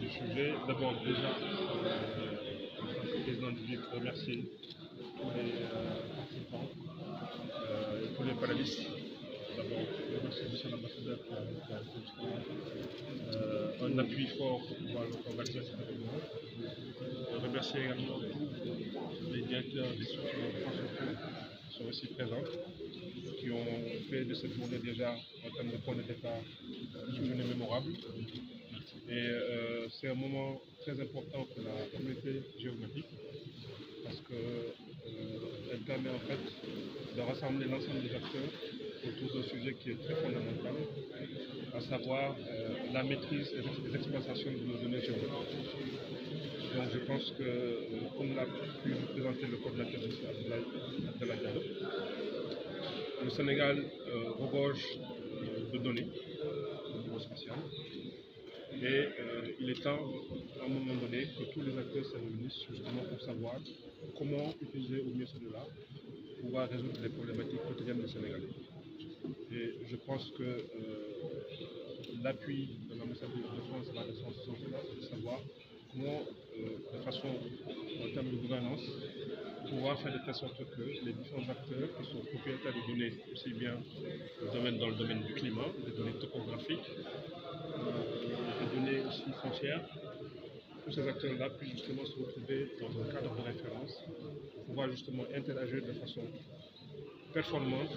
du sujet. D'abord, déjà, en tant que président du GIEC, remercier tous les participants et tous les panélistes. D'abord, remercier M. l'ambassadeur qui a fait justement un appui fort pour organiser cet événement. Remercier également tous les directeurs des structures de France qui sont aussi présents, qui ont fait de cette journée déjà, en termes de point de départ, une journée mémorable. Et c'est un moment très important pour la communauté géographique parce qu'elle permet en fait de rassembler l'ensemble des acteurs autour d'un sujet qui est très fondamental, à savoir la maîtrise et l'exploitation de nos données géographiques. Donc je pense que, comme l'a pu vous présenter le coordinateur de la Diallo, le Sénégal regorge de données au niveau spatial. Et il est temps, à un moment donné, que tous les acteurs se réunissent justement pour savoir comment utiliser au mieux cela pour pouvoir résoudre les problématiques quotidiennes des Sénégalais. Et je pense que l'appui de l'ambassadeur de France va dans ce sens-là, c'est de savoir comment, de façon en termes de gouvernance, pouvoir faire de telle sorte que les différents acteurs qui sont propriétaires de données, aussi bien dans le domaine du climat, des données topographiques, des données aussi foncières, tous ces acteurs-là puissent justement se retrouver dans un cadre de référence pour pouvoir justement interagir de façon performante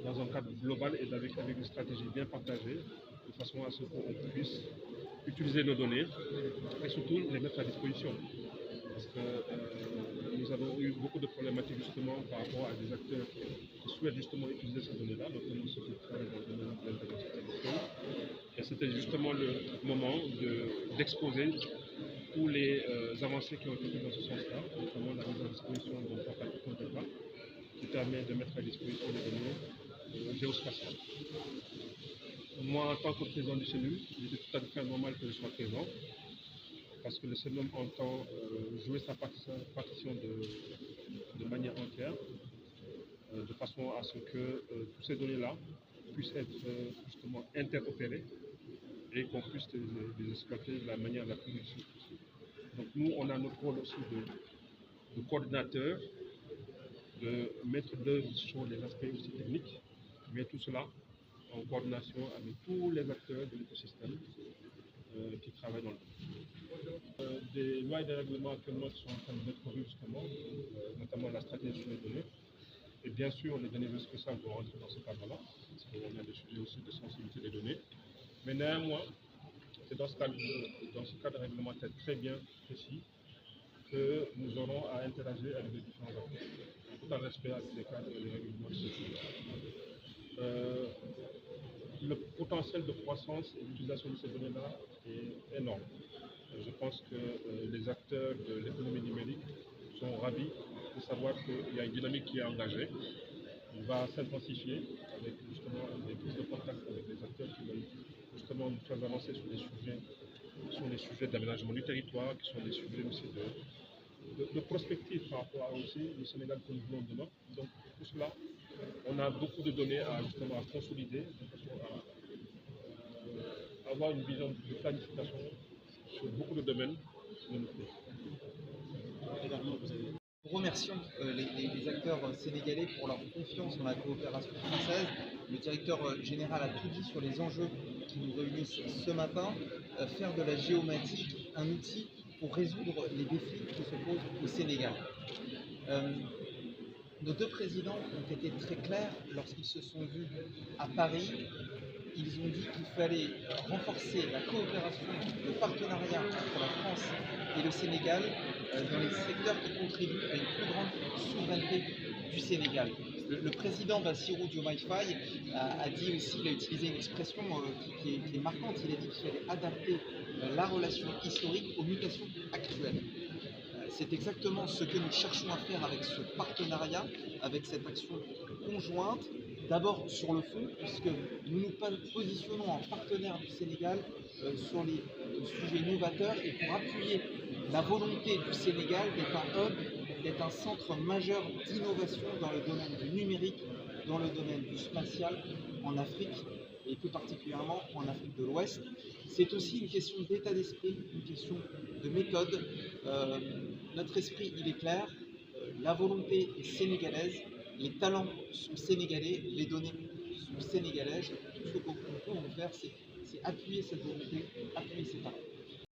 dans un cadre global et avec une stratégie bien partagée, de façon à ce qu'on puisse utiliser nos données et surtout les mettre à disposition. Parce que nous avons eu beaucoup de problématiques justement par rapport à des acteurs qui souhaitent justement utiliser ces données-là, notamment ceux qui travaillent dans le domaine de l'intelligence artificielle. Et c'était justement le moment d'exposer tous les avancées qui ont été faites dans ce sens-là, notamment la mise à disposition d'un portail OpenData qui permet de mettre à disposition des données géospatiales. Moi, en tant que président du CENU, il était tout à fait normal que je sois présent, parce que le CENU entend jouer sa partition de manière entière, de façon à ce que toutes ces données-là puissent être justement interopérées et qu'on puisse les exploiter de la manière la plus utile possible. Donc nous, on a notre rôle aussi de coordinateur, de maître d'œuvre sur les aspects aussi techniques, mais tout cela en coordination avec tous les acteurs de l'écosystème qui travaillent dans le domaine. Des lois et des règlements actuellement qui sont en train d'être revus justement, notamment la stratégie sur les données. Et bien sûr, les données spéciales vont rentrer dans ce cadre-là, parce qu'on a des sujets aussi de sensibilité des données. Mais néanmoins, c'est dans ce cadre réglementaire très bien précis que nous aurons à interagir avec les différents acteurs, tout en respect avec les cadres et les règlements de sécurité. Le potentiel de croissance et d'utilisation de ces données-là est énorme. Je pense que les acteurs de l'économie numérique sont ravis de savoir qu'il y a une dynamique qui est engagée. Il va s'intensifier avec justement des prises de contact avec les acteurs qui veulent justement nous faire avancer sur des sujets d'aménagement du territoire, qui sont des sujets aussi de prospective par rapport à aussi le Sénégal que nous voulons demain. Donc pour cela, on a beaucoup de données à justement à consolider, de façon à avoir une vision de planification sur beaucoup de domaines de notre pays. Nous remercions les acteurs sénégalais pour leur confiance dans la coopération française. Le directeur général a tout dit sur les enjeux qui nous réunissent ce matin. Faire de la géomatique un outil pour résoudre les défis qui se posent au Sénégal. Nos deux présidents ont été très clairs lorsqu'ils se sont vus à Paris. Ils ont dit qu'il fallait renforcer la coopération, le partenariat entre la France et le Sénégal dans les secteurs qui contribuent à une plus grande souveraineté du Sénégal. Le président Bassirou Diomaye Faye a dit aussi, il a utilisé une expression qui est marquante, il a dit qu'il fallait adapter la relation historique aux mutations actuelles. C'est exactement ce que nous cherchons à faire avec ce partenariat, avec cette action conjointe. D'abord sur le fond, puisque nous nous positionnons en partenaire du Sénégal sur les sujets novateurs et pour appuyer la volonté du Sénégal d'être un hub, d'être un centre majeur d'innovation dans le domaine du numérique, dans le domaine du spatial en Afrique et plus particulièrement en Afrique de l'Ouest. C'est aussi une question d'état d'esprit, une question de méthode. Notre esprit, il est clair, la volonté est sénégalaise, les talents sont sénégalais, les données sont sénégalaises. Tout ce qu'on peut en faire, c'est appuyer cette volonté, appuyer ces talents.